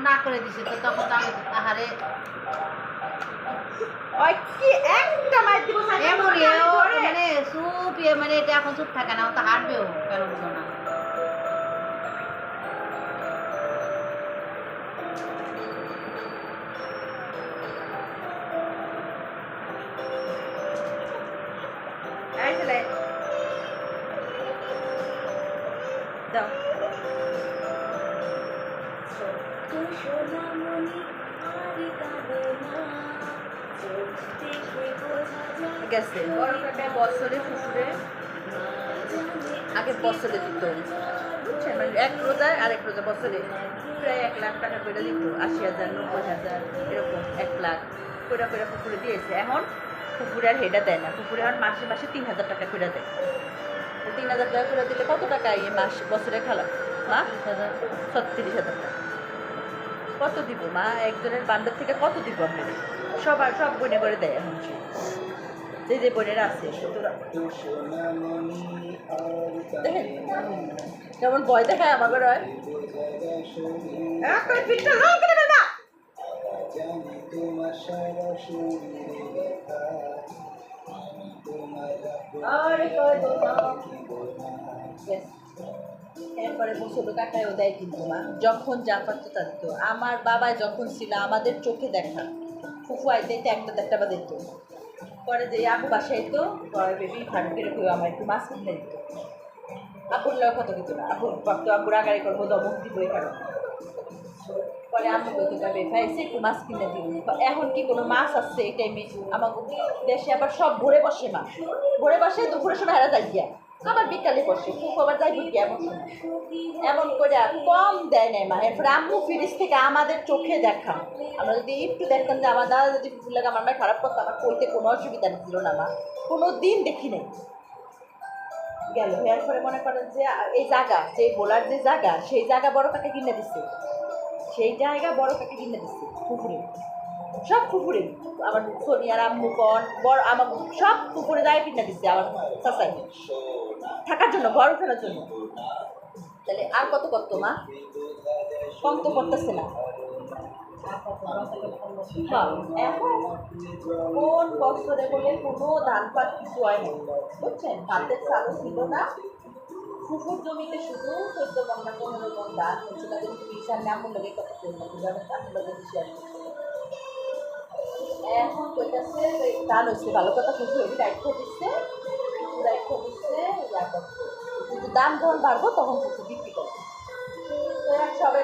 না করে দিছি তো তখন তো আমি আহারে ওই কি একটা মার দিব মানে চুপ মানে এটা এখন চুপ থাকে না ও তো হাঁটবেও কেন বুঝো না এই চলে দাও গেছে বড় কাকা বছরে ফুফুরে আগের বছরে দিত বুঝছেন মানে এক রোজায় আরেক রোজা বছরে প্রায় 1 লাখ টাকা করে দিত 80,000 90,000 এরকম 1 লাখ কইরা কইরা ফুফুরে দিয়েছে এখন ফুফুরে আর হেডা দেয় না ফুফুরে এখন মাসে মাসে 3,000 টাকা করে দেয় 3,000 টাকা করে দিলে কত টাকা এই মাস বছরে খালা মা 36,000 টাকা কত দিব মা একজনের বান্ডার থেকে কত দিব আপনাদের সবার সব বনে করে দেয় এখন যে যে বোনেরা আছে দেখেন কেমন ভয় দেখায় আমাকে রয় এরপরে মুসলো কাকায়ও দেয় কিন্তু মা যখন যা পারতো তা দিত আমার বাবা যখন ছিল আমাদের চোখে দেখা ফুফু আইতে একটা বা দিত পরে যে আপু বাসায় তো পরে বেবি ফারুকের কেউ আমার একটু মাছ কিনে দিত আপুর লোক কত কিছু না আপুর ভাবতো আপুর আগাড়ি করবো দমক দিব এই কারণে পরে আম্মু কইতে যাবে ভাইসে একটু মাছ কিনে দিন এখন কি কোনো মাছ আসছে এই টাইমে আমাকে দেশে আবার সব ভরে বসে মাছ ভরে বসে দুপুরের সময় হেরা যাই গিয়া আবার বিকালে বসে ফুফু আবার যাই বুঝি এমন করে কম দেয় নেই মা এরপরে আম্মু ফ্রিজ থেকে আমাদের চোখে দেখা আমরা যদি একটু দেখতাম যে আমার দাদা যদি ফুল লাগে আমার মায়ের খারাপ করতো আমার কইতে কোনো অসুবিধা ছিল না মা কোনো দিন দেখি নাই গেল এরপরে মনে করেন যে এই জায়গা যে বোলার যে জায়গা সেই জায়গা বড় কাকে কিনে দিচ্ছে সেই জায়গা বড় কাকে কিনে দিচ্ছে পুকুরে সব পুকুরে আমার সোনিয়ার আম্মু কন বড় আমার সব পুকুরে জায়গা কিনে দিচ্ছে আমার চাচাই থাকার জন্য ঘর ওঠানোর জন্য তাহলে আর কত করতো মা কম তো করতেছে না এখন কোন বছরে বলে কোনো ধান পাত কিছু হয় না বুঝছেন ভাতের চালও ছিল না ফুফুর জমিতে শুধু 14 মন 15 মন ধান হচ্ছে তাদের বিশাল নামুর লাগে কত এখন কইতাছে ধান হচ্ছে ভালো কথা ফুফু এটি দায়িত্ব দিচ্ছে কিন্তু দাম যখন বাড়বো তখন ফুফু বিক্রি করবে সবাই